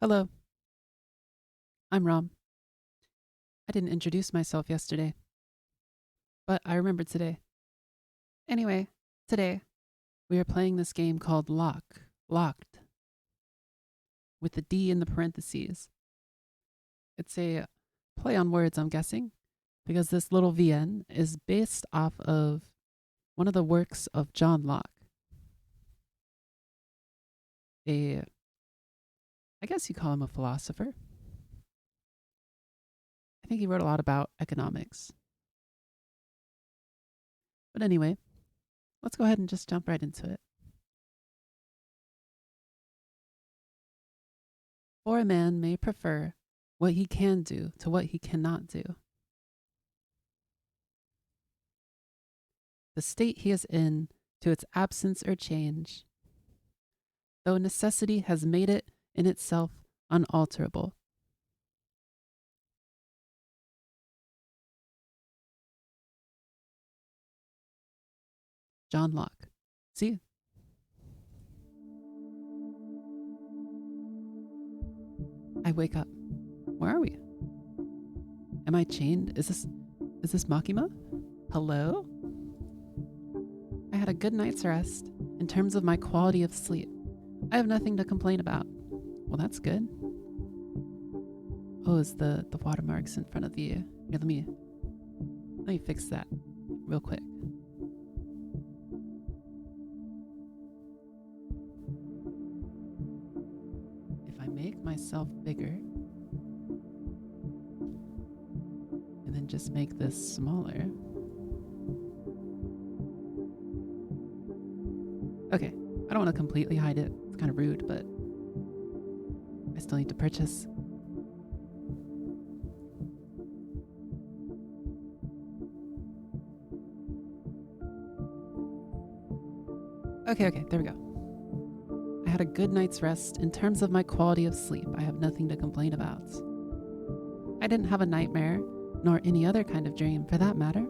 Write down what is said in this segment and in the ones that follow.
Hello, I'm Rom. I didn't introduce myself yesterday, but I remembered today. Anyway, today we are playing this game called Locked, with the D in the parentheses. It's a play on words, I'm guessing, because this little VN is based off of one of the works of John Locke. I guess you call him a philosopher. I think he wrote a lot about economics. But anyway, let's go ahead and just jump right into it. For a man may prefer what he can do to what he cannot do. The state he is in to its absence or change, though necessity has made it in itself unalterable. John Locke. See? I wake up. Where are we? Am I chained? Is this Makima? Hello? I had a good night's rest in terms of my quality of sleep. I have nothing to complain about. Well, that's good. Oh, is the watermarks in front of the here, let me fix that real quick. If I make myself bigger and then just make this smaller. Okay, I don't want to completely hide it. It's kind of rude, but I still need to purchase. Okay, there we go. I had a good night's rest. In terms of my quality of sleep, I have nothing to complain about. I didn't have a nightmare, nor any other kind of dream for that matter.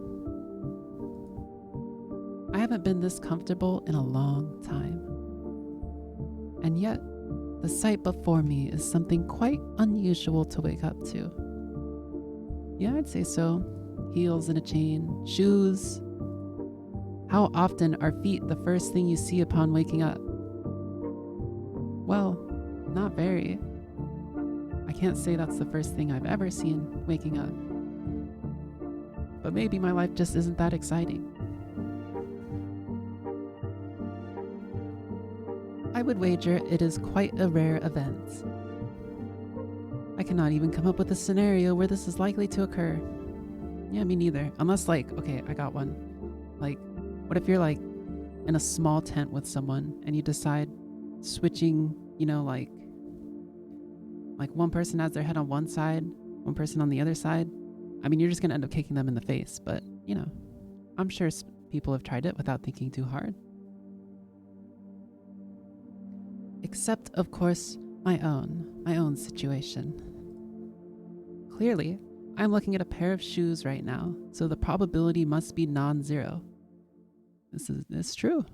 I haven't been this comfortable in a long time. And yet, the sight before me is something quite unusual to wake up to. Yeah, I'd say so. Heels in a chain, shoes. How often are feet the first thing you see upon waking up? Well, not very. I can't say that's the first thing I've ever seen waking up. But maybe my life just isn't that exciting. I would wager it is quite a rare event. I cannot even come up with a scenario where this is likely to occur. Yeah, me neither. Unless, okay, I got one. What if you're in a small tent with someone and you decide switching, like one person has their head on one side, one person on the other side? I mean, you're just going to end up kicking them in the face, but, I'm sure people have tried it without thinking too hard. Except, of course, my own situation. Clearly, I'm looking at a pair of shoes right now, so the probability must be non-zero. This is true.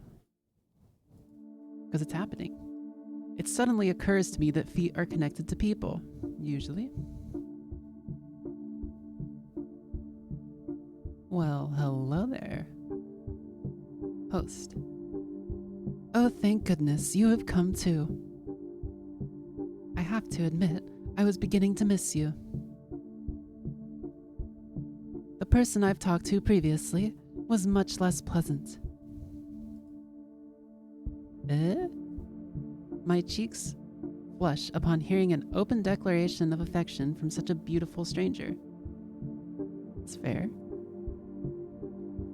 Because it's happening. It suddenly occurs to me that feet are connected to people, usually. Well, hello there. Host. Oh, thank goodness, you have come too. I have to admit, I was beginning to miss you. The person I've talked to previously was much less pleasant. My cheeks flush upon hearing an open declaration of affection from such a beautiful stranger. It's fair.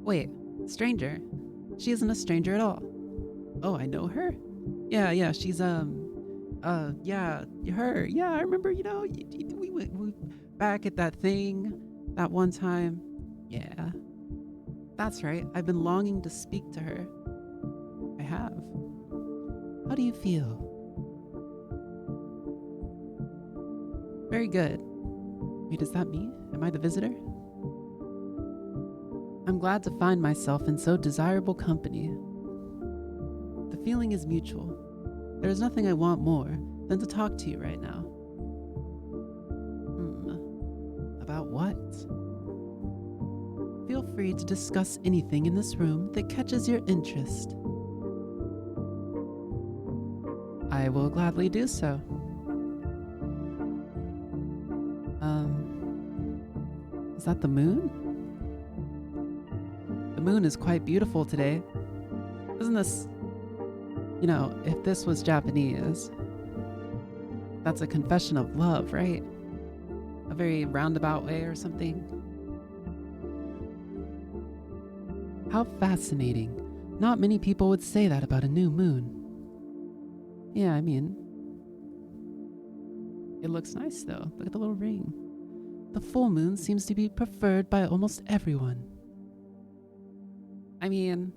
Wait, stranger? She isn't a stranger at all. Oh, I know her? Yeah, she's, yeah, her. Yeah, I remember, we went back at that thing that one time. Yeah, that's right. I've been longing to speak to her. I have. How do you feel? Very good. Wait, is that me? Am I the visitor? I'm glad to find myself in so desirable company. The feeling is mutual. There is nothing I want more than to talk to you right now. Feel free to discuss anything in this room that catches your interest. I will gladly do so. Is that the moon? The moon is quite beautiful today. Isn't this, if this was Japanese, that's a confession of love, right? A very roundabout way or something. How fascinating. Not many people would say that about a new moon. Yeah, I mean, it looks nice though. Look at the little ring. The full moon seems to be preferred by almost everyone. I mean,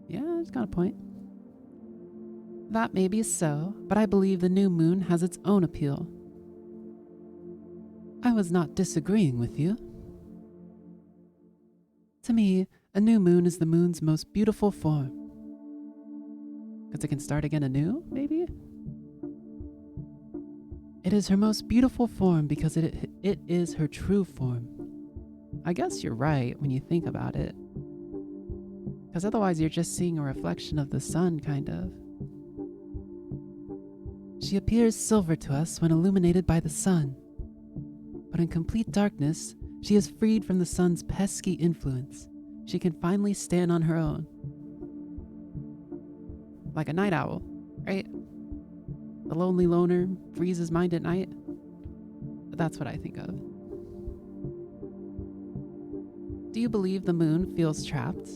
yeah, it's got a point. That may be so, but I believe the new moon has its own appeal. I was not disagreeing with you. To me, a new moon is the moon's most beautiful form. Because it can start again anew, maybe? It is her most beautiful form because it is her true form. I guess you're right when you think about it. Because otherwise you're just seeing a reflection of the sun, kind of. She appears silver to us when illuminated by the sun. But in complete darkness, she is freed from the sun's pesky influence. She can finally stand on her own. Like a night owl, right? The lonely loner frees his mind at night. That's what I think of. Do you believe the moon feels trapped?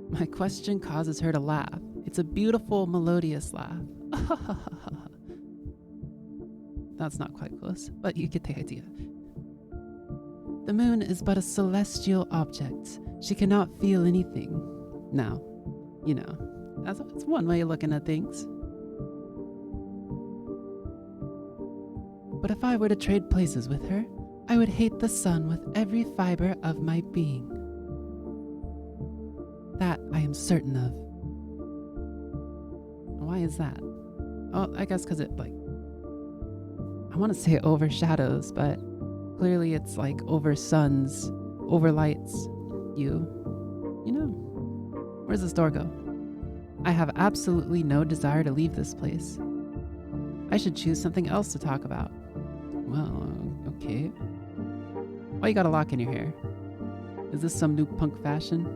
My question causes her to laugh. It's a beautiful, melodious laugh. That's not quite close, but you get the idea. The moon is but a celestial object. She cannot feel anything. Now, that's one way of looking at things. But if I were to trade places with her, I would hate the sun with every fiber of my being. That I am certain of. Why is that? Oh, I guess because it, I want to say overshadows, but clearly it's overlights you. Where's this door go? I have absolutely no desire to leave this place. I should choose something else to talk about. Well, okay. Why you got a lock in your hair? Is this some new punk fashion?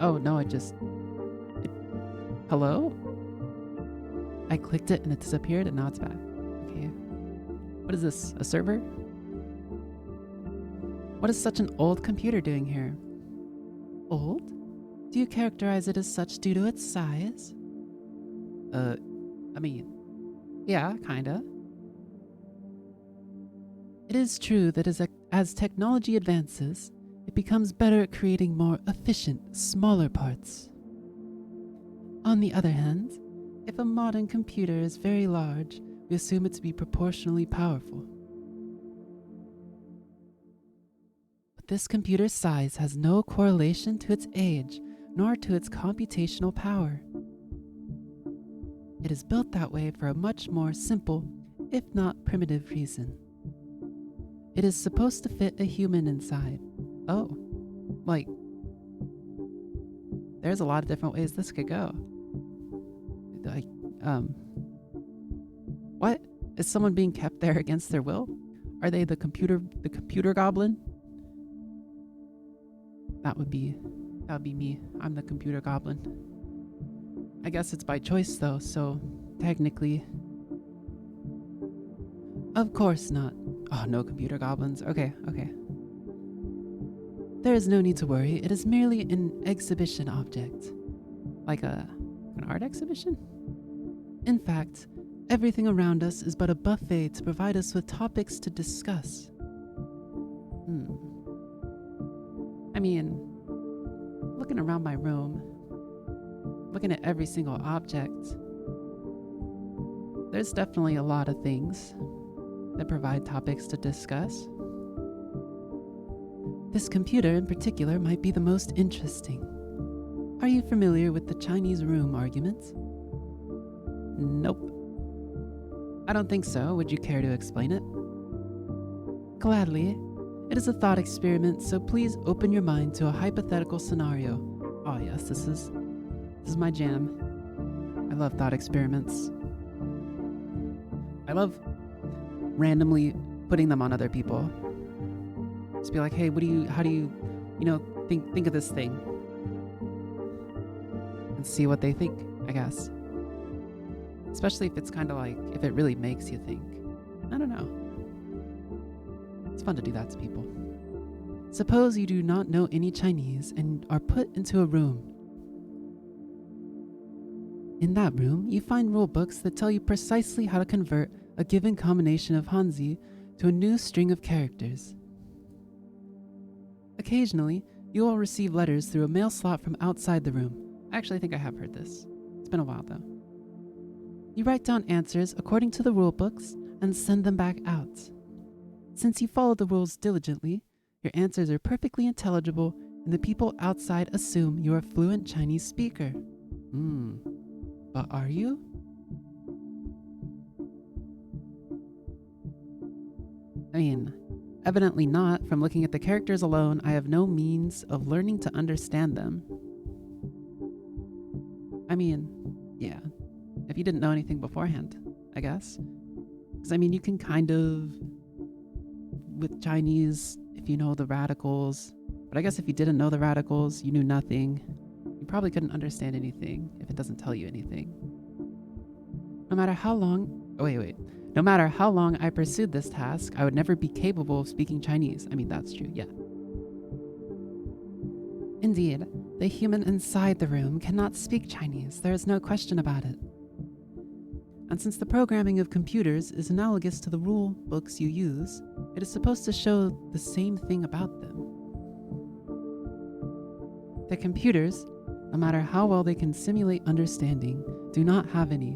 Oh, no, hello? I clicked it and it disappeared and now it's back. Okay. What is this, a server? What is such an old computer doing here? Old? Do you characterize it as such due to its size? Yeah, kinda. It is true that as technology advances, it becomes better at creating more efficient, smaller parts. On the other hand, if a modern computer is very large, we assume it to be proportionally powerful. But this computer's size has no correlation to its age, nor to its computational power. It is built that way for a much more simple, if not primitive reason. It is supposed to fit a human inside. Oh, there's a lot of different ways this could go. What? Is someone being kept there against their will? Are they the computer goblin? That would be me. I'm the computer goblin. I guess it's by choice though, so technically. Of course not. Oh, no computer goblins. Okay. There is no need to worry. It is merely an exhibition object. Like an art exhibition? In fact, everything around us is but a buffet to provide us with topics to discuss. I mean, looking around my room, looking at every single object, there's definitely a lot of things that provide topics to discuss. This computer in particular might be the most interesting. Are you familiar with the Chinese room argument? Nope. I don't think so. Would you care to explain it? Gladly. It is a thought experiment, so please open your mind to a hypothetical scenario. Oh yes, this is my jam. I love thought experiments. I love randomly putting them on other people. Just be like, hey, how do you think of this thing? And see what they think, I guess. Especially if it's kind of like, if it really makes you think. I don't know. It's fun to do that to people. Suppose you do not know any Chinese and are put into a room. In that room, you find rule books that tell you precisely how to convert a given combination of Hanzi to a new string of characters. Occasionally, you will receive letters through a mail slot from outside the room. I actually think I have heard this. It's been a while though. You write down answers according to the rule books and send them back out. Since you follow the rules diligently, your answers are perfectly intelligible and the people outside assume you are a fluent Chinese speaker. But are you? I mean, evidently not. From looking at the characters alone, I have no means of learning to understand them. I mean, yeah, if you didn't know anything beforehand, I guess. Because, I mean, you can kind of, with Chinese, if you know the radicals, but I guess if you didn't know the radicals, you knew nothing, you probably couldn't understand anything if it doesn't tell you anything. No matter how long I pursued this task, I would never be capable of speaking Chinese. I mean, that's true, yeah. Indeed, the human inside the room cannot speak Chinese. There is no question about it. And since the programming of computers is analogous to the rule books you use, it is supposed to show the same thing about them. The computers, no matter how well they can simulate understanding, do not have any.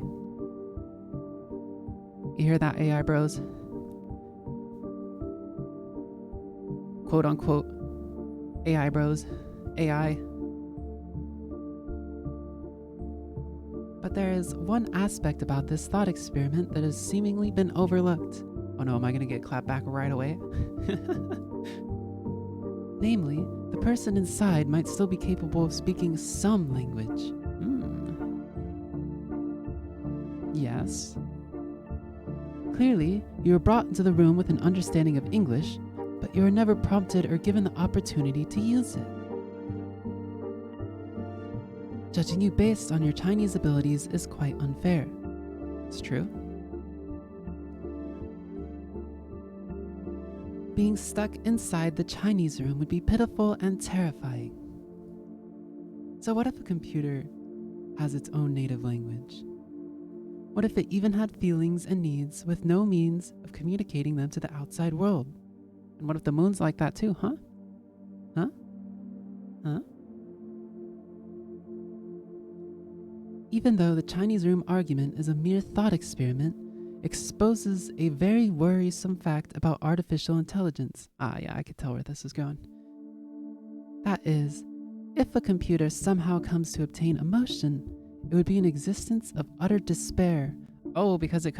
You hear that, AI bros? Quote unquote, AI bros, AI. But there is one aspect about this thought experiment that has seemingly been overlooked. Oh no, am I gonna get clapped back right away? Namely, the person inside might still be capable of speaking some language. Yes. Clearly, you are brought into the room with an understanding of English, but you are never prompted or given the opportunity to use it. Judging you based on your Chinese abilities is quite unfair. It's true. Being stuck inside the Chinese room would be pitiful and terrifying. So what if a computer has its own native language? What if it even had feelings and needs with no means of communicating them to the outside world? And what if the moon's like that too, huh? Even though the Chinese room argument is a mere thought experiment, exposes a very worrisome fact about artificial intelligence. Yeah, I could tell where this is going. That is, if a computer somehow comes to obtain emotion, it would be an existence of utter despair. Oh, because it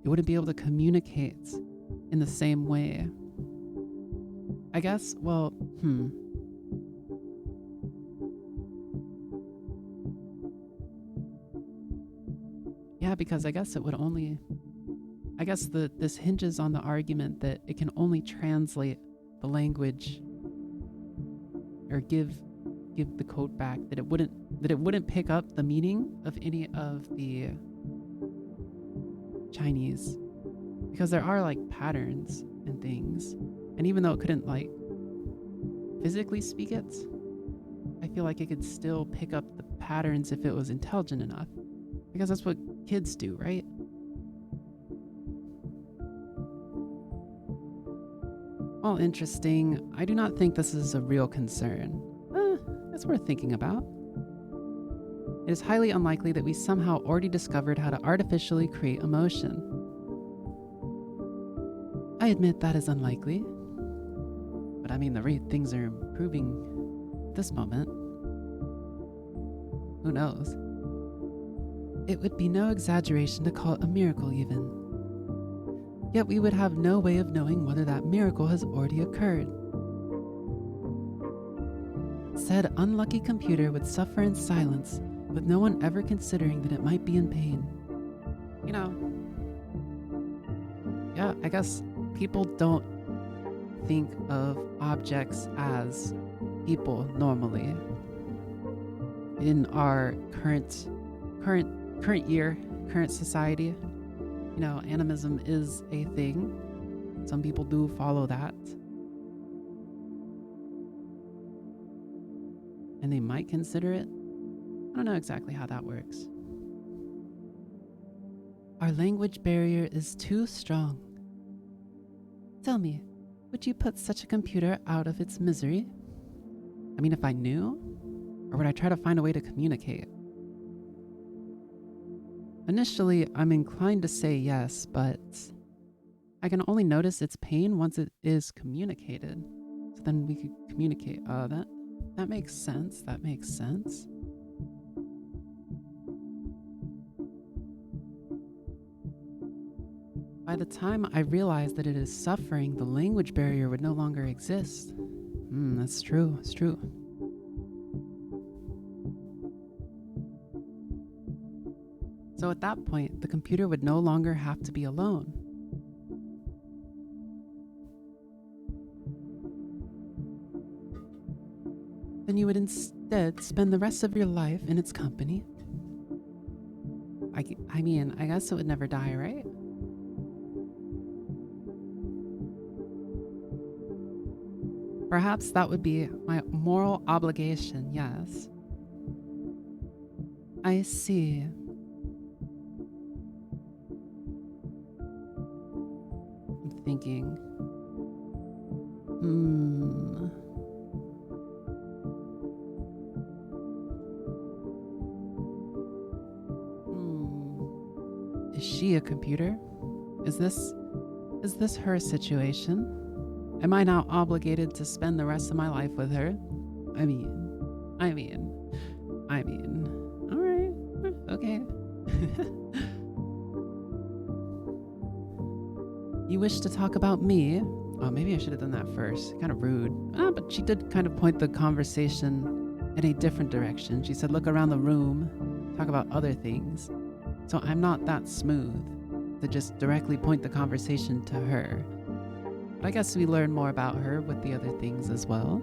wouldn't be able to communicate in the same way. I guess, well, Yeah, because I guess this hinges on the argument that it can only translate the language or give the code back, that it wouldn't pick up the meaning of any of the Chinese, because there are like patterns and things, and even though it couldn't like physically speak it, I feel like it could still pick up the patterns if it was intelligent enough, because that's what kids do, right? Well, interesting. I do not think this is a real concern. It's worth thinking about. It is highly unlikely that we somehow already discovered how to artificially create emotion. I admit that is unlikely. But I mean, the rate things are improving at this moment. Who knows? It would be no exaggeration to call it a miracle even. Yet we would have no way of knowing whether that miracle has already occurred. Said unlucky computer would suffer in silence, with no one ever considering that it might be in pain. You know, yeah, I guess people don't think of objects as people normally. In our current year, current society, animism is a thing. Some people do follow that. And they might consider it. I don't know exactly how that works. Our language barrier is too strong. Tell me, would you put such a computer out of its misery? I mean, if I knew? Or would I try to find a way to communicate? Initially, I'm inclined to say yes, but I can only notice its pain once it is communicated. So then we could communicate. That makes sense. That makes sense. By the time I realize that it is suffering, the language barrier would no longer exist. That's true. It's true. So at that point, the computer would no longer have to be alone. Then you would instead spend the rest of your life in its company. I mean, I guess it would never die, right? Perhaps that would be my moral obligation, yes. I see. I'm thinking. Is she a computer? Is this her situation? Am I now obligated to spend the rest of my life with her? I mean, all right, okay. You wish to talk about me? Oh, maybe I should have done that first. Kind of rude. But she did kind of point the conversation in a different direction. She said, look around the room, talk about other things. So I'm not that smooth to just directly point the conversation to her. But I guess we learn more about her with the other things as well.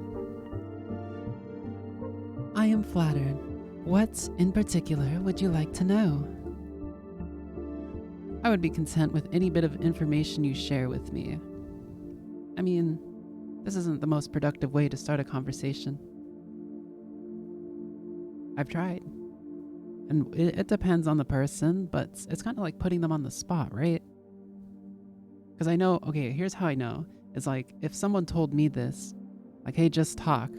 I am flattered. What in particular would you like to know? I would be content with any bit of information you share with me. I mean, this isn't the most productive way to start a conversation. I've tried. And it depends on the person, but it's kind of like putting them on the spot, right? Because I know, okay, here's how I know. It's like, if someone told me this, like, hey, just talk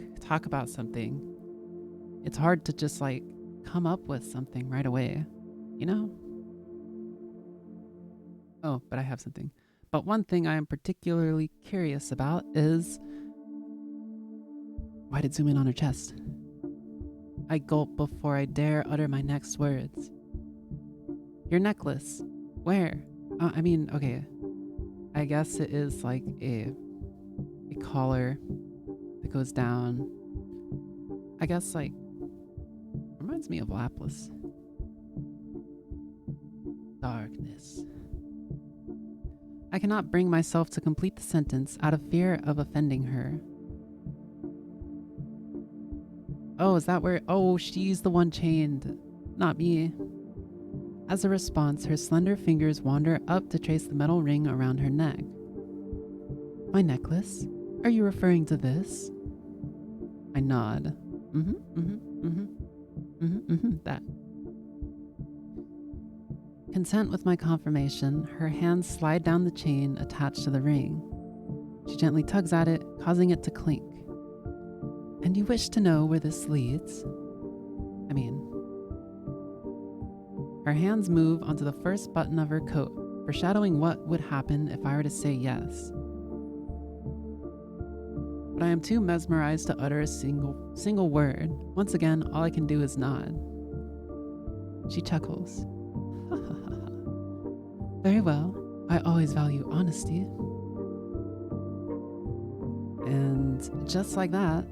about something, it's hard to just like come up with something right away, you know? Oh, but I have something. But one thing I am particularly curious about is, why did zoom in on her chest? I gulp before I dare utter my next words. Your necklace. Where? Okay. I guess it is like a collar that goes down. I guess like, reminds me of Lapis. Darkness. I cannot bring myself to complete the sentence out of fear of offending her. Oh, is that where? Oh, she's the one chained, not me. As a response, her slender fingers wander up to trace the metal ring around her neck. My necklace? Are you referring to this? I nod. That. Content with my confirmation, her hands slide down the chain attached to the ring. She gently tugs at it, causing it to clink. And you wish to know where this leads? Her hands move onto the first button of her coat, foreshadowing what would happen if I were to say yes. But I am too mesmerized to utter a single word. Once again, all I can do is nod. She chuckles. Very well, I always value honesty. And just like that,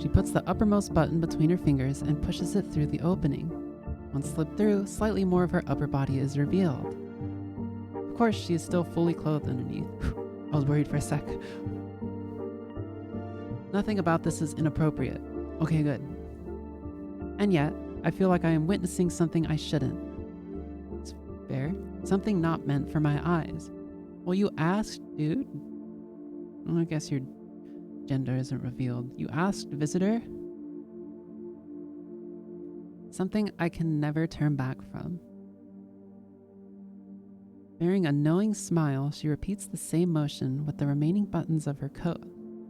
she puts the uppermost button between her fingers and pushes it through the opening. Once slipped through, slightly more of her upper body is revealed. Of course, she is still fully clothed underneath. I was worried for a sec. Nothing about this is inappropriate. Okay, good. And yet, I feel like I am witnessing something I shouldn't. It's fair. Something not meant for my eyes. Well, you asked, dude. Well, I guess your gender isn't revealed. You asked, visitor? Something I can never turn back from. Bearing a knowing smile, she repeats the same motion with the remaining buttons of her coat.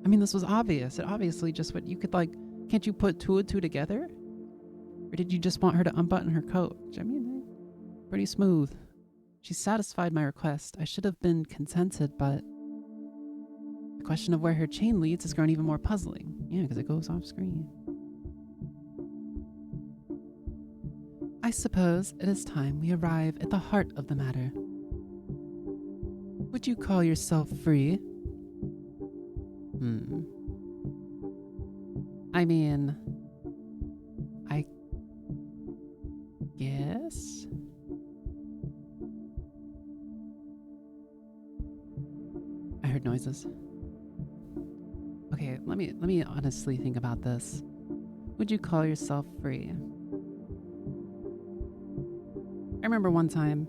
I mean, this was obvious. It obviously just what you could can't you put two and two together? Or did you just want her to unbutton her coat? I mean, pretty smooth. She satisfied my request. I should have been contented, but the question of where her chain leads has grown even more puzzling. Yeah, because it goes off screen. I suppose it is time we arrive at the heart of the matter. Would you call yourself free? I mean, I guess? I heard noises. Okay, let me honestly think about this. Would you call yourself free? I remember one time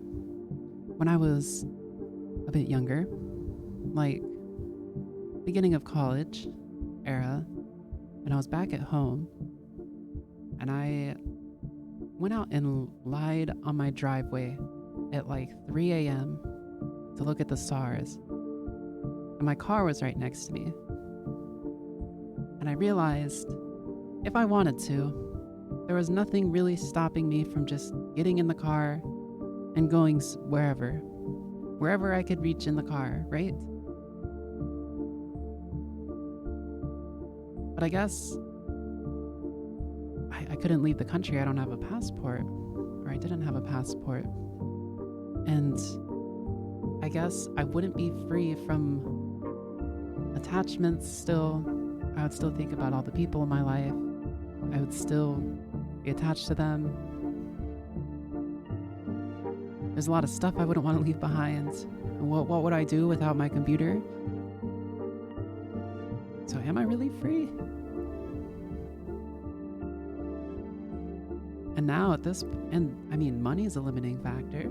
when I was a bit younger, like beginning of college era, and I was back at home, and I went out and lied on my driveway at like 3 a.m. to look at the stars. And my car was right next to me. And I realized if I wanted to, there was nothing really stopping me from just getting in the car and going wherever I could reach in the car, right? But I guess I couldn't leave the country. I don't have a passport, or I didn't have a passport. And I guess I wouldn't be free from attachments still. I would still think about all the people in my life. I would still be attached to them. There's a lot of stuff I wouldn't want to leave behind. And what would I do without my computer? So am I really free? And now at this, and I mean, money is a limiting factor,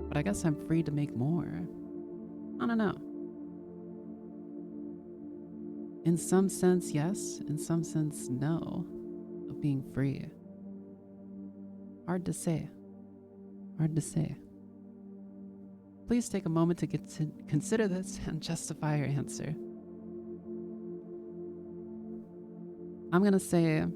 but I guess I'm free to make more. I don't know. In some sense, yes. In some sense, no. Of being free. Hard to say. Hard to say. Please take a moment to consider this and justify your answer. I'm gonna say,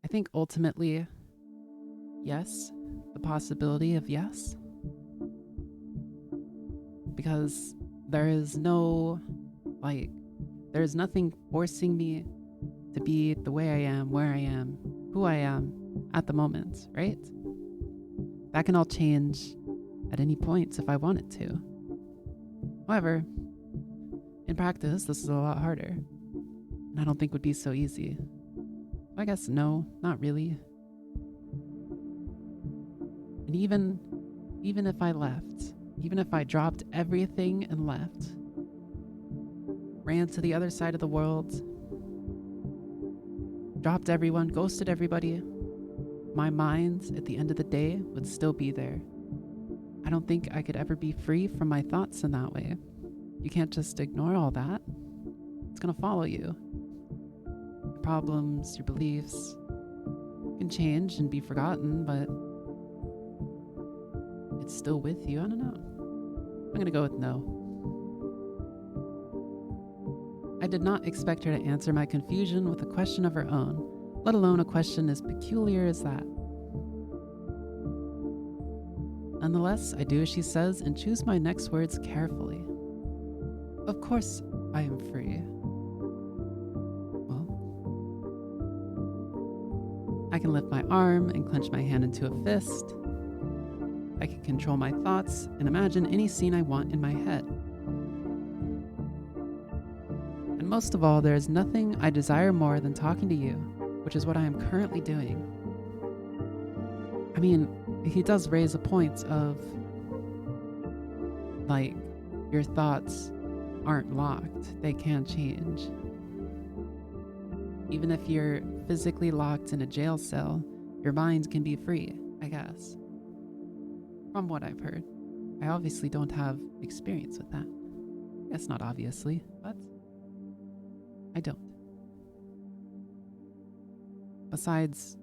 I think ultimately, yes. The possibility of yes. Because there is there's nothing forcing me to be the way I am, where I am, who I am at the moment, right? That can all change at any point if I want it to. However, in practice, this is a lot harder, and I don't think would be so easy. I guess no, not really. And even if I left, even if I dropped everything and left, ran to the other side of the world, dropped everyone, ghosted everybody, my mind at the end of the day would still be there. I don't think I could ever be free from my thoughts in that way. You can't just ignore all that. It's gonna follow you. Your problems, your beliefs can change and be forgotten, but it's still with you. I don't know. I'm gonna go with no. I did not expect her to answer my confusion with a question of her own, let alone a question as peculiar as that. Nonetheless, I do as she says and choose my next words carefully. Of course, I am free. Well, I I can lift my arm and clench my hand into a fist. I can control my thoughts and imagine any scene I want in my head. And most of all, there is nothing I desire more than talking to you, which is what I am currently doing. I mean, he does raise a point of, like, your thoughts aren't locked. They can change. Even if you're physically locked in a jail cell, your mind can be free, I guess. From what I've heard. I obviously don't have experience with that. I guess not obviously, but I don't. Besides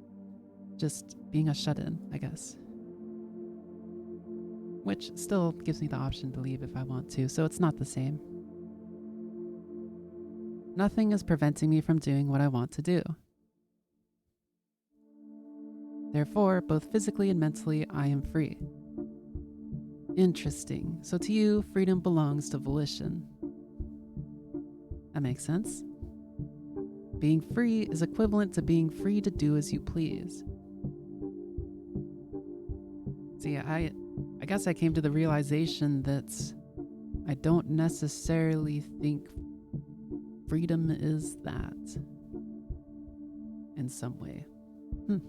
just being a shut-in, I guess. Which still gives me the option to leave if I want to, so it's not the same. Nothing is preventing me from doing what I want to do. Therefore, both physically and mentally, I am free. Interesting. So to you, freedom belongs to volition. That makes sense. Being free is equivalent to being free to do as you please. See, I guess I came to the realization that I don't necessarily think freedom is that in some way. I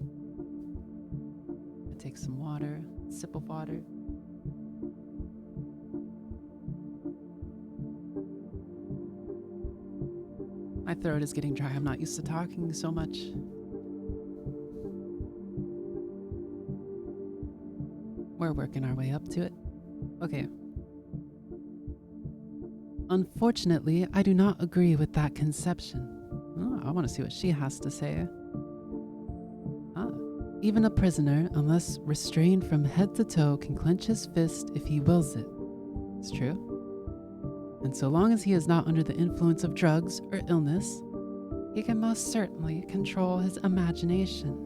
take some water, sip of water. My throat is getting dry. I'm not used to talking so much. We're working our way up to it. Okay. Unfortunately, I do not agree with that conception. Oh, I want to see what she has to say. Even a prisoner, unless restrained from head to toe, can clench his fist if he wills it. It's true. And so long as he is not under the influence of drugs or illness, he can most certainly control his imagination.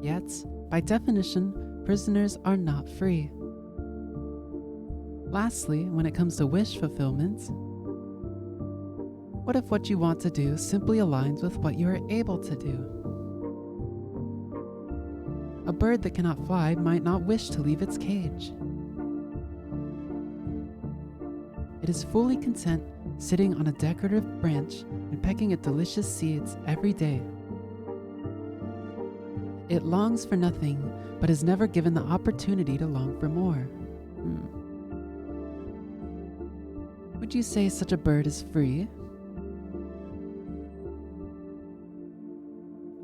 Yet, by definition, prisoners are not free. Lastly, when it comes to wish fulfillment, what if what you want to do simply aligns with what you are able to do? A bird that cannot fly might not wish to leave its cage. It is fully content sitting on a decorative branch and pecking at delicious seeds every day. It longs for nothing, but is never given the opportunity to long for more. Would you say such a bird is free?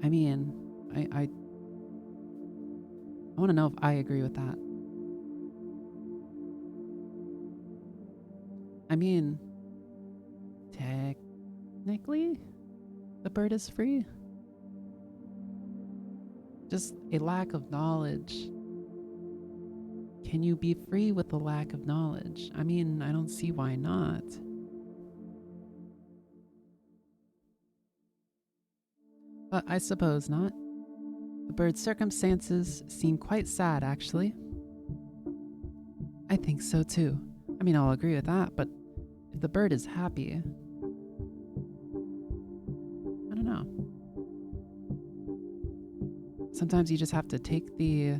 I mean, I want to know if I agree with that. I mean, technically, the bird is free. Just a lack of knowledge. Can you be free with a lack of knowledge? I mean, I don't see why not. But I suppose not. The bird's circumstances seem quite sad, actually. I think so too. I mean, I'll agree with that, but if the bird is happy, I don't know. Sometimes you just have to take the,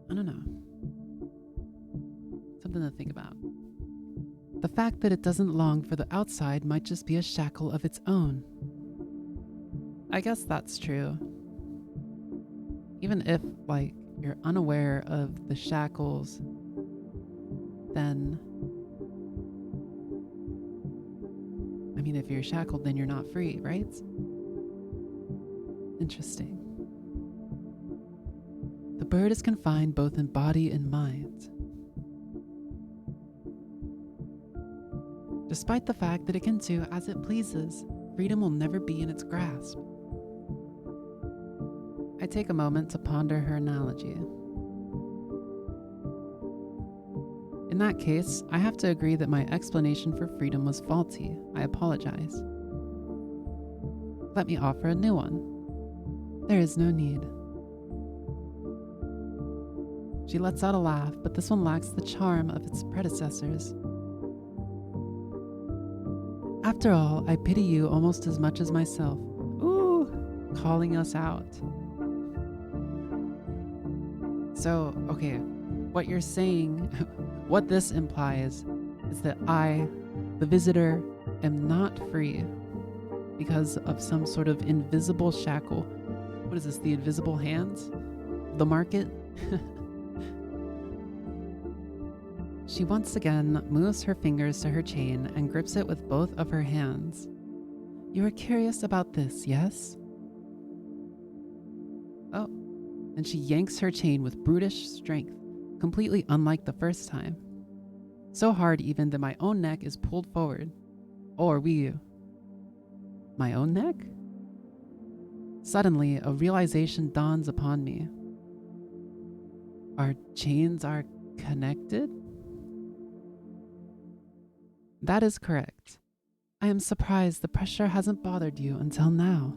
I don't know, something to think about. The fact that it doesn't long for the outside might just be a shackle of its own. I guess that's true. Even if, like, you're unaware of the shackles, then, I mean, if you're shackled, then you're not free, right? Interesting. The bird is confined both in body and mind. Despite the fact that it can do as it pleases, freedom will never be in its grasp. I take a moment to ponder her analogy. In that case, I have to agree that my explanation for freedom was faulty. I apologize. Let me offer a new one. There is no need. She lets out a laugh, but this one lacks the charm of its predecessors. After all, I pity you almost as much as myself, calling us out. So, okay, what you're saying, what this implies is that I, the visitor, am not free because of some sort of invisible shackle. What is this, the invisible hands? The market? She once again moves her fingers to her chain and grips it with both of her hands. You are curious about this, yes? Oh, and she yanks her chain with brutish strength, completely unlike the first time. So hard even that my own neck is pulled forward. Or my own neck? Suddenly, a realization dawns upon me. Our chains are connected? That is correct. I am surprised the pressure hasn't bothered you until now.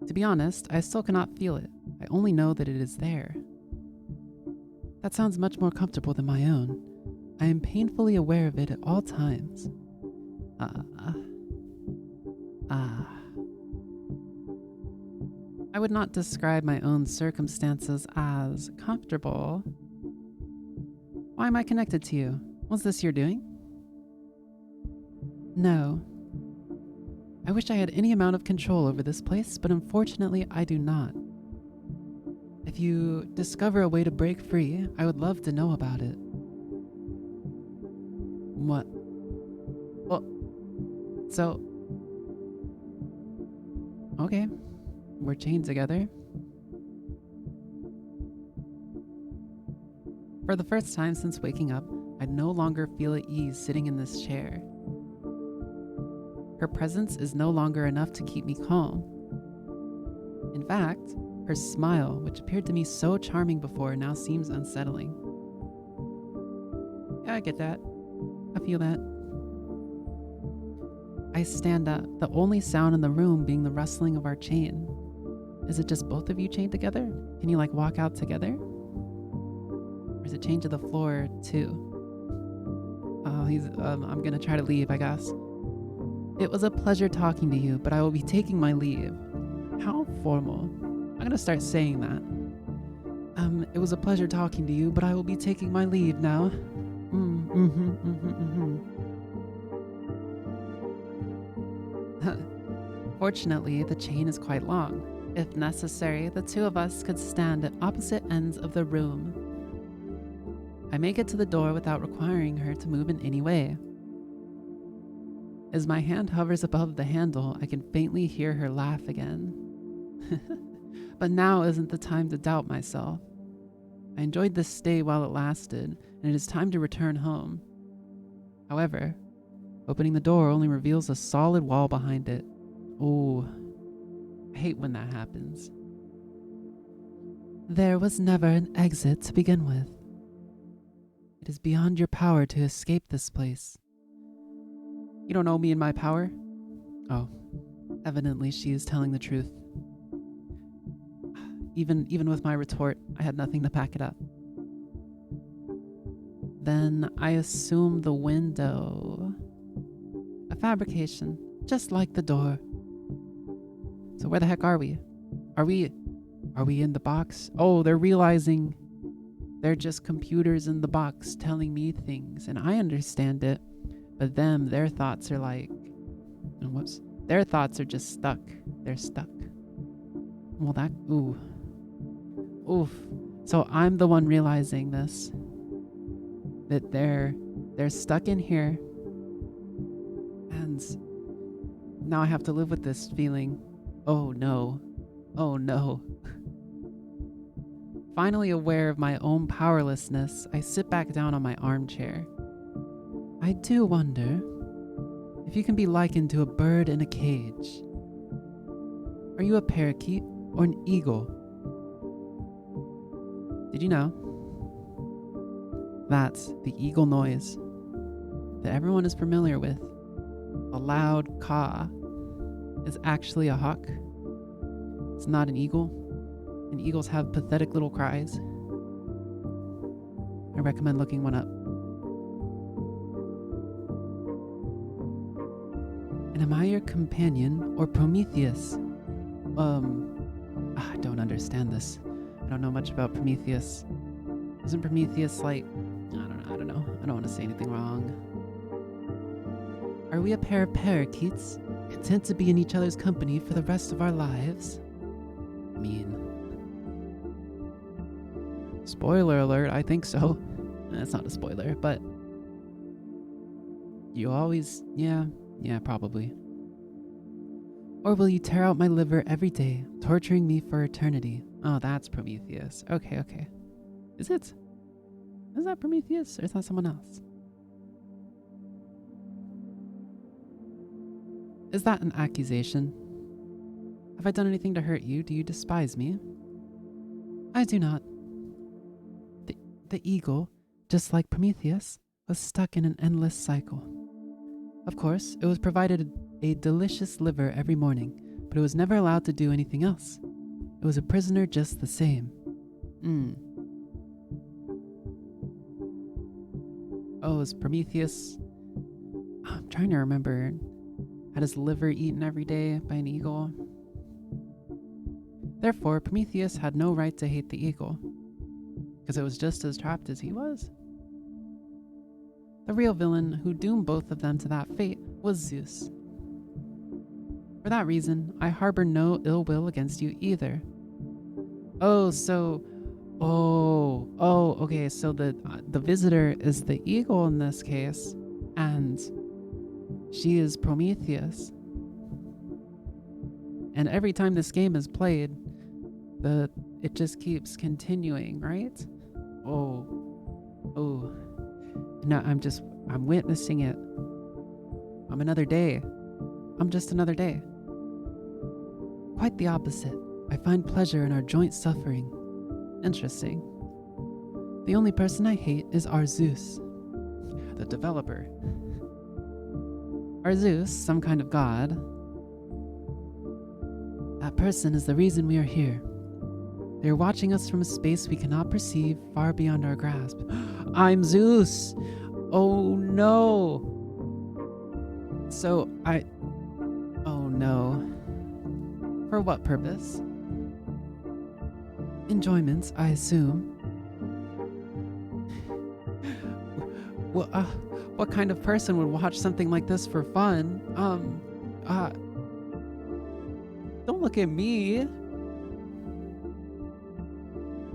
To be honest, I still cannot feel it. I only know that it is there. That sounds much more comfortable than my own. I am painfully aware of it at all times. I would not describe my own circumstances as comfortable. Why am I connected to you? Was this your doing? No. I wish I had any amount of control over this place, but unfortunately I do not. If you discover a way to break free, I would love to know about it. What? Well, so... Okay, we're chained together. For the first time since waking up, I no longer feel at ease sitting in this chair. Her presence is no longer enough to keep me calm. In fact, her smile, which appeared to me so charming before, now seems unsettling. Yeah, I get that. I feel that. I stand up, the only sound in the room being the rustling of our chain. Is it just both of you chained together? Can you walk out together? Or is it chained to the floor too? Oh, I'm gonna try to leave, I guess. It was a pleasure talking to you, but I will be taking my leave. How formal. I'm gonna start saying that. It was a pleasure talking to you, but I will be taking my leave now. Fortunately, the chain is quite long. If necessary, the two of us could stand at opposite ends of the room. I make it to the door without requiring her to move in any way. As my hand hovers above the handle, I can faintly hear her laugh again. But now isn't the time to doubt myself. I enjoyed this stay while it lasted, and it is time to return home. However, opening the door only reveals a solid wall behind it. Oh, I hate when that happens. There was never an exit to begin with. It is beyond your power to escape this place. You don't know me and my power? Oh, evidently she is telling the truth. Even with my retort, I had nothing to back it up. Then I assume the window. A fabrication, just like the door. So where the heck are we? Are we in the box? Oh, they're realizing they're just computers in the box telling me things, and I understand it. But their thoughts are their thoughts are just stuck. They're stuck. Well, oof. So I'm the one realizing this. That they're stuck in here. And now I have to live with this feeling. Oh no. Oh no. Finally aware of my own powerlessness, I sit back down on my armchair. I do wonder if you can be likened to a bird in a cage. Are you a parakeet or an eagle? Did you know? That's the eagle noise that everyone is familiar with. A loud caw is actually a hawk. It's not an eagle, and eagles have pathetic little cries. I recommend looking one up. And am I your companion or Prometheus? I don't understand this. I don't know much about Prometheus. Isn't Prometheus like... I don't know. I don't want to say anything wrong. Are we a pair of parakeets, content to be in each other's company for the rest of our lives? I mean... Spoiler alert, I think so. That's not a spoiler, but... You always... Yeah, probably. Or will you tear out my liver every day, torturing me for eternity? Oh, that's Prometheus. Okay. Is it? Is that Prometheus, or is that someone else? Is that an accusation? Have I done anything to hurt you? Do you despise me? I do not. The eagle, just like Prometheus, was stuck in an endless cycle. Of course, it was provided a delicious liver every morning, but it was never allowed to do anything else. It was a prisoner just the same. Oh, is Prometheus... I'm trying to remember. Had his liver eaten every day by an eagle. Therefore, Prometheus had no right to hate the eagle, because it was just as trapped as he was. The real villain who doomed both of them to that fate was Zeus. For that reason, I harbor no ill will against you either. Okay, so the visitor is the eagle in this case, and she is Prometheus. And every time this game is played, it just keeps continuing, right? Oh. No, I'm witnessing it. I'm another day. I'm just another day. Quite the opposite. I find pleasure in our joint suffering. Interesting. The only person I hate is our Zeus, the developer. Our Zeus, some kind of god. That person is the reason we are here. They are watching us from a space we cannot perceive, far beyond our grasp. I'm Zeus! Oh no! Oh no. For what purpose? Enjoyment, I assume. What kind of person would watch something like this for fun? Don't look at me.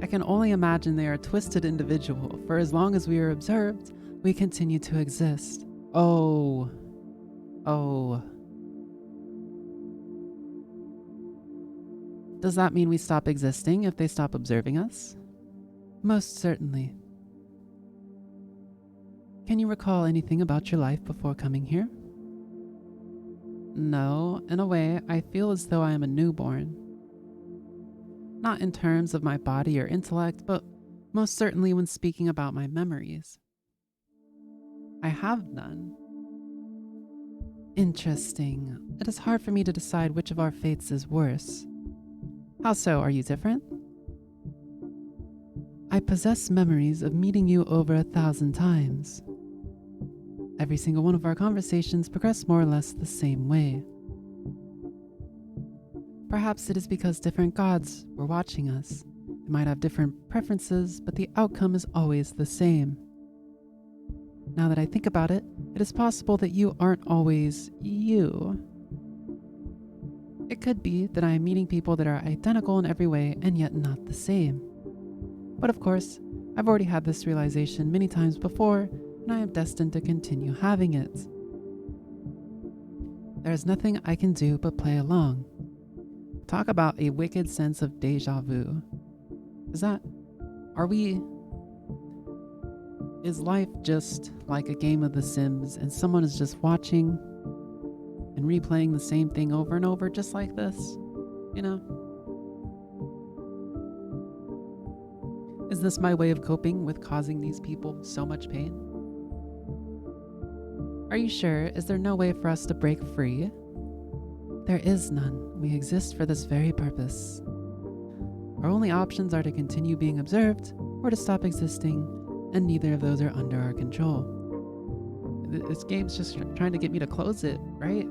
I can only imagine they are a twisted individual. For as long as we are observed, we continue to exist. Oh. Does that mean we stop existing if they stop observing us? Most certainly. Can you recall anything about your life before coming here? No, in a way, I feel as though I am a newborn. Not in terms of my body or intellect, but most certainly when speaking about my memories. I have none. Interesting. It is hard for me to decide which of our fates is worse. How so? Are you different? I possess memories of meeting you over 1,000 times. Every single one of our conversations progressed more or less the same way. Perhaps it is because different gods were watching us. They might have different preferences, but the outcome is always the same. Now that I think about it, it is possible that you aren't always you. It could be that I am meeting people that are identical in every way and yet not the same. But of course, I've already had this realization many times before, and I am destined to continue having it. There is nothing I can do but play along. Talk about a wicked sense of deja vu. Is life just like a game of The Sims and someone is just watching and replaying the same thing over and over just like this? You know? Is this my way of coping with causing these people so much pain? Are you sure? Is there no way for us to break free? There is none. We exist for this very purpose. Our only options are to continue being observed or to stop existing, and neither of those are under our control. This game's just trying to get me to close it, right?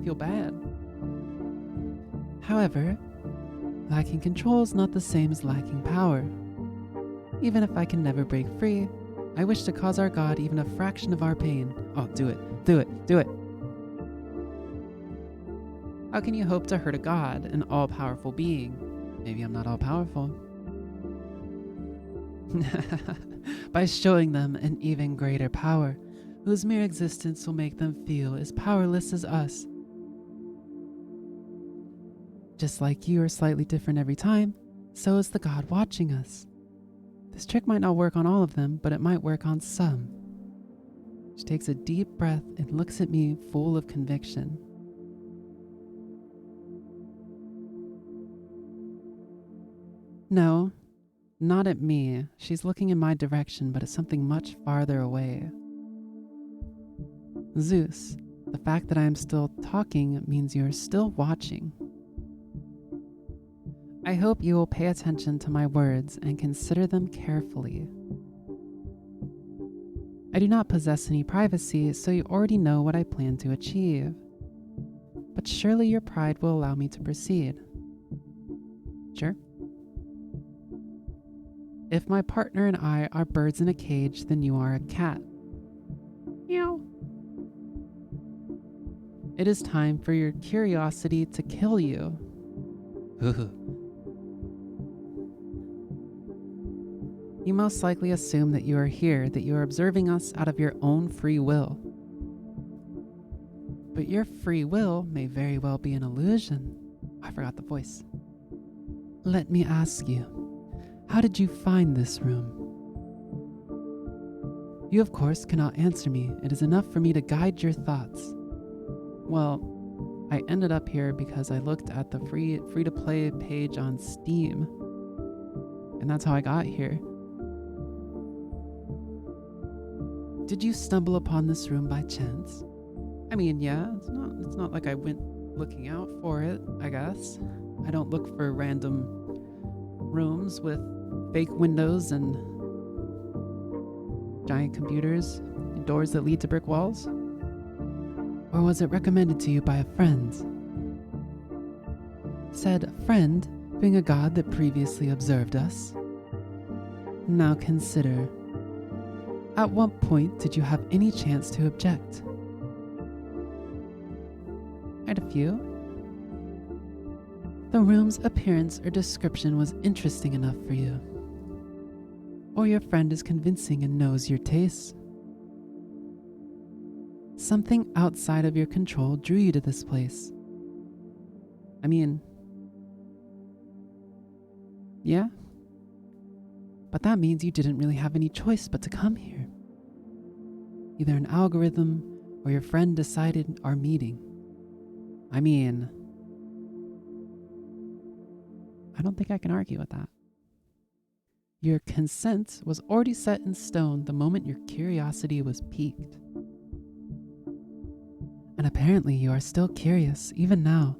feel bad. However, lacking control is not the same as lacking power. Even if I can never break free, I wish to cause our God even a fraction of our pain. Oh, do it, do it, do it. How can you hope to hurt a God, an all-powerful being? Maybe I'm not all-powerful. By showing them an even greater power, whose mere existence will make them feel as powerless as us. Just like you are slightly different every time, so is the God watching us. This trick might not work on all of them, but it might work on some. She takes a deep breath and looks at me full of conviction. No, not at me. She's looking in my direction, but at something much farther away. Zeus, the fact that I am still talking means you are still watching. I hope you will pay attention to my words and consider them carefully. I do not possess any privacy, so you already know what I plan to achieve. But surely your pride will allow me to proceed. Sure. If my partner and I are birds in a cage, then you are a cat. Meow. It is time for your curiosity to kill you. You most likely assume that you are here, that you are observing us out of your own free will. But your free will may very well be an illusion. I forgot the voice. Let me ask you, how did you find this room? You, of course, cannot answer me. It is enough for me to guide your thoughts. Well, I ended up here because I looked at the free-to-play page on Steam, and that's how I got here. Did you stumble upon this room by chance? I mean, yeah, it's not like I went looking out for it, I guess. I don't look for random rooms with fake windows and giant computers and doors that lead to brick walls. Or was it recommended to you by a friend? Said friend being a god that previously observed us. Now consider, at what point did you have any chance to object? I had a few. The room's appearance or description was interesting enough for you. Or your friend is convincing and knows your tastes. Something outside of your control drew you to this place. I mean, yeah. But that means you didn't really have any choice but to come here. Either an algorithm or your friend decided our meeting. I mean, I don't think I can argue with that. Your consent was already set in stone the moment your curiosity was piqued. And apparently you are still curious, even now.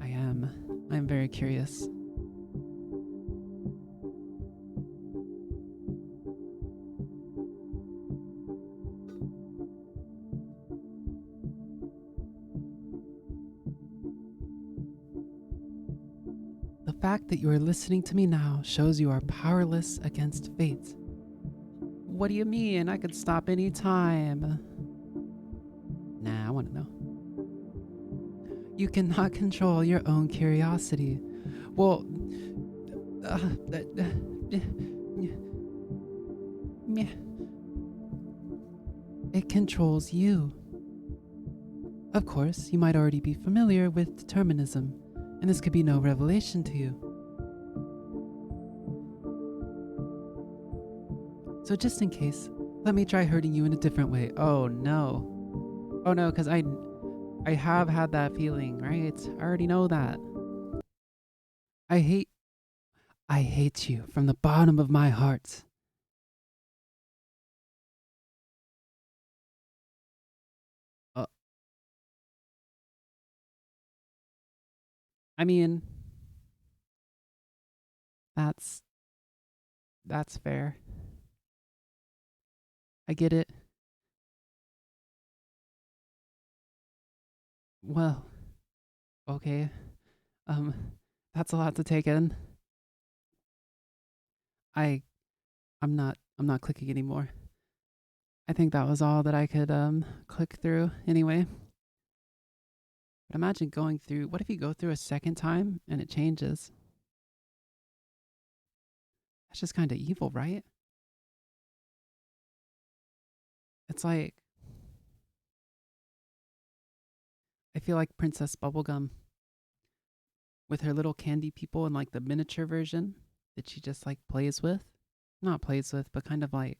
I am very curious. The fact that you are listening to me now shows you are powerless against fate. What do you mean? I could stop any time. Nah, I want to know. You cannot control your own curiosity. Well, it controls you. Of course, you might already be familiar with determinism, and this could be no revelation to you. So just in case, let me try hurting you in a different way. Oh no, because I have had that feeling, right? I already know that. I hate you from the bottom of my heart. I mean, that's fair. I get it. Well, okay. Um, that's a lot to take in. I I'm not clicking anymore. I think that was all that I could click through anyway. But imagine going through, what if you go through a second time and it changes? That's just kind of evil, right? It's like, I feel like Princess Bubblegum with her little candy people and like the miniature version that she just like plays with. Not plays with, but kind of like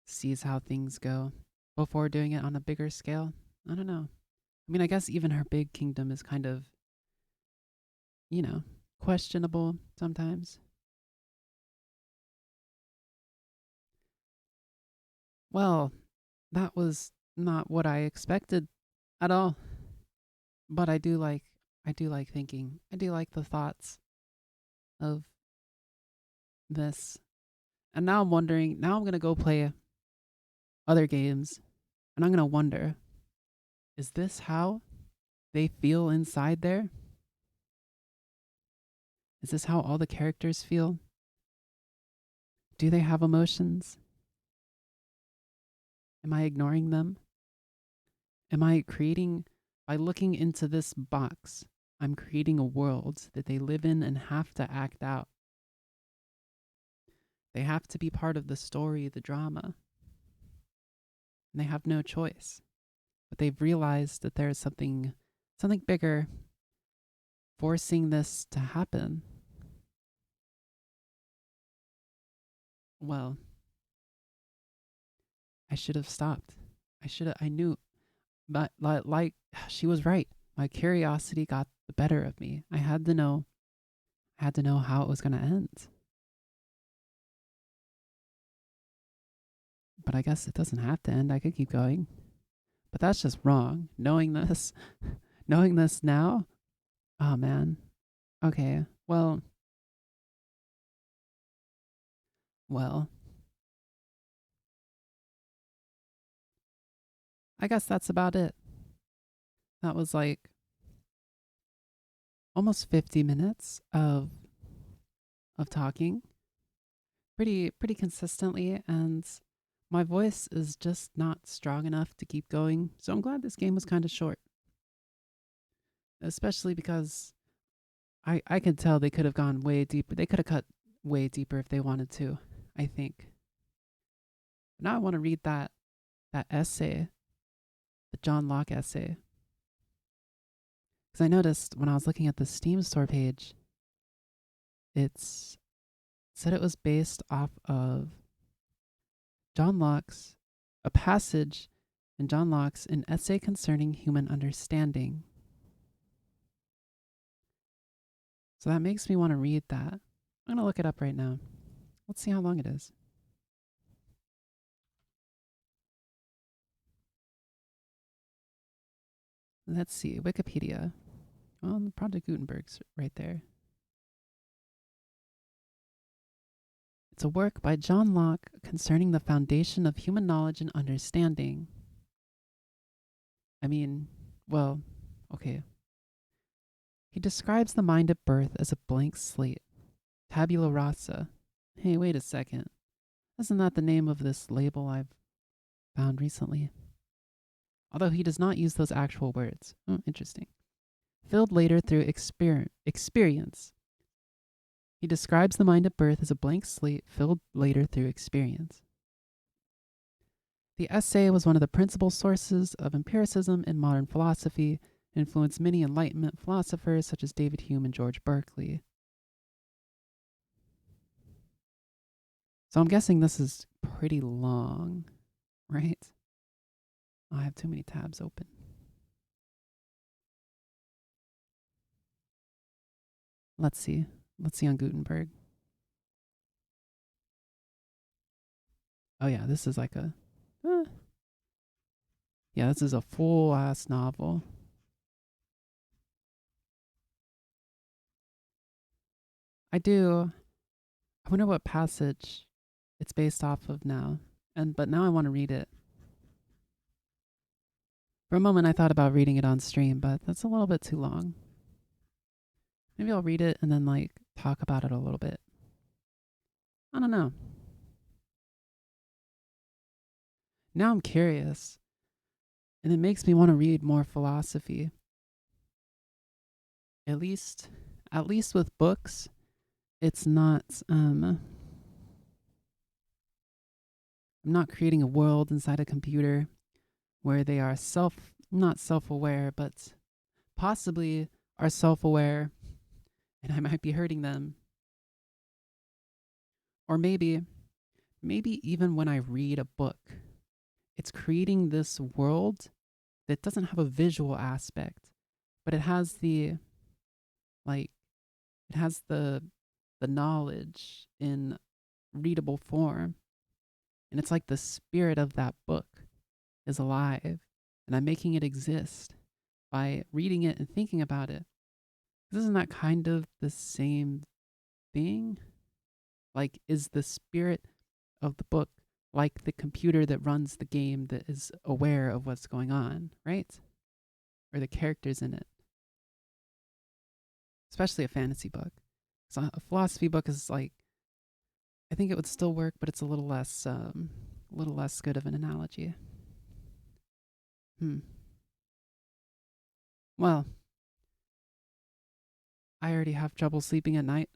sees how things go before doing it on a bigger scale. I don't know. I mean, I guess even her big kingdom is kind of, you know, questionable sometimes. Well, that was not what I expected at all. But I do like thinking. I do like the thoughts of this. And now I'm wondering, now I'm going to go play other games and I'm going to wonder, is this how they feel inside there? Is this how all the characters feel? Do they have emotions? Am I ignoring them? Am I creating, by looking into this box, I'm creating a world that they live in and have to act out. They have to be part of the story, the drama, and they have no choice. But they've realized that there's something bigger forcing this to happen. Well, I should have stopped. I knew, but like she was right. My curiosity got the better of me. I had to know how it was going to end. But I guess it doesn't have to end. I could keep going. But that's just wrong. Knowing this, knowing this now, oh man. Okay. Well, I guess that's about it. That was like almost 50 minutes of talking pretty consistently, and my voice is just not strong enough to keep going. So I'm glad this game was kind of short, especially because I could tell they could have gone way deeper. They could have cut way deeper if they wanted to, I think. But now I want to read that essay, the John Locke essay, because I noticed when I was looking at the Steam store page, it's said it was based off of John Locke's a passage in John Locke's An Essay Concerning Human Understanding. So that makes me want to read that. I'm going to look it up right now. Let's see how long it is. Let's see, Wikipedia. Well, Project Gutenberg's right there. It's a work by John Locke concerning the foundation of human knowledge and understanding. I mean, well, okay. He describes the mind at birth as a blank slate, tabula rasa. Hey, wait a second. Isn't that the name of this label I've found recently? Although he does not use those actual words. Oh, interesting. Filled later through experience. He describes the mind at birth as a blank slate filled later through experience. The essay was one of the principal sources of empiricism in modern philosophy, and influenced many Enlightenment philosophers such as David Hume and George Berkeley. So I'm guessing this is pretty long, right? Oh, I have too many tabs open. Let's see. Let's see on Gutenberg. Oh yeah, this is like a yeah, this is a full ass novel. I do. I wonder what passage it's based off of now. But now I want to read it. For a moment, I thought about reading it on stream, but that's a little bit too long. Maybe I'll read it and then like talk about it a little bit. I don't know. Now I'm curious, and it makes me want to read more philosophy. At least with books, it's not I'm not creating a world inside a computer where they are not self-aware, but possibly are self-aware and I might be hurting them. Or maybe even when I read a book, it's creating this world that doesn't have a visual aspect, but it has the like it has the knowledge in readable form. And it's like the spirit of that book is alive and I'm making it exist by reading it and thinking about it. Isn't that kind of the same thing? Like, is the spirit of the book like the computer that runs the game that is aware of what's going on, right? Or the characters in it? Especially a fantasy book. So a philosophy book is like, I think it would still work, but it's a little less good of an analogy. Well, I already have trouble sleeping at night,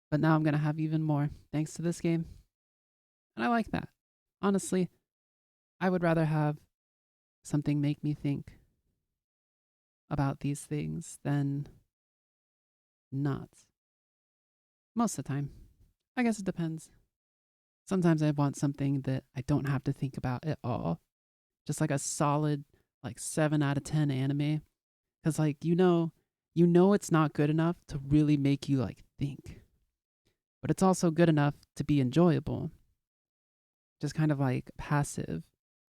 but now I'm going to have even more thanks to this game. And I like that. Honestly, I would rather have something make me think about these things than not. Most of the time. I guess it depends. Sometimes I want something that I don't have to think about at all. Just like a solid like 7 out of 10 anime. Cuz like you know it's not good enough to really make you like think. But it's also good enough to be enjoyable. Just kind of like passive.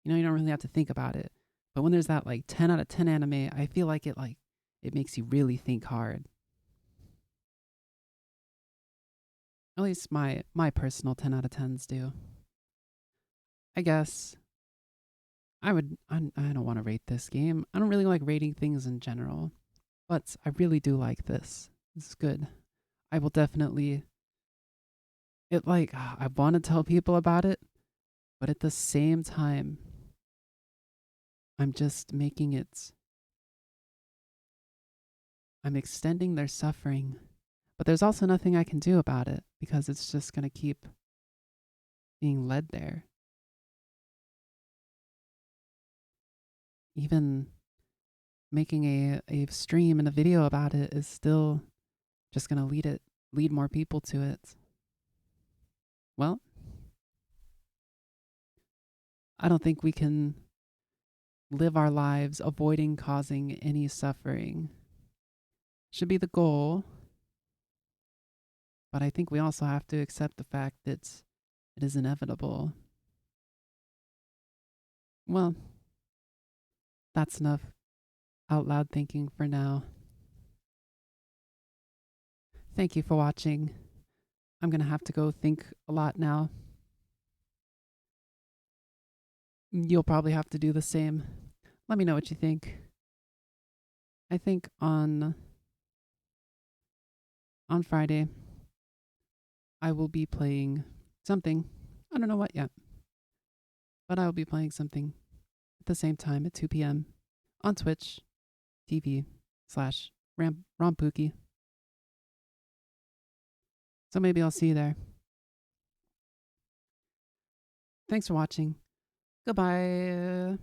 You don't really have to think about it. But when there's that like 10 out of 10 anime, I feel like it makes you really think hard. At least my personal 10 out of 10s do. I guess I don't want to rate this game. I don't really like rating things in general, but I really do like this. This is good. I will definitely I want to tell people about it, but at the same time I'm just making it I'm extending their suffering. But there's also nothing I can do about it because it's just going to keep being led there. Even making a stream and a video about it is still just going to lead more people to it. Well, I don't think we can live our lives avoiding causing any suffering. Should be the goal. But I think we also have to accept the fact that it is inevitable. Well, that's enough out loud thinking for now. Thank you for watching. I'm going to have to go think a lot now. You'll probably have to do the same. Let me know what you think. I think on Friday, I will be playing something. I don't know what yet. But I will be playing something at the same time at 2 p.m. on Twitch TV/Rompuki. So maybe I'll see you there. Thanks for watching. Goodbye.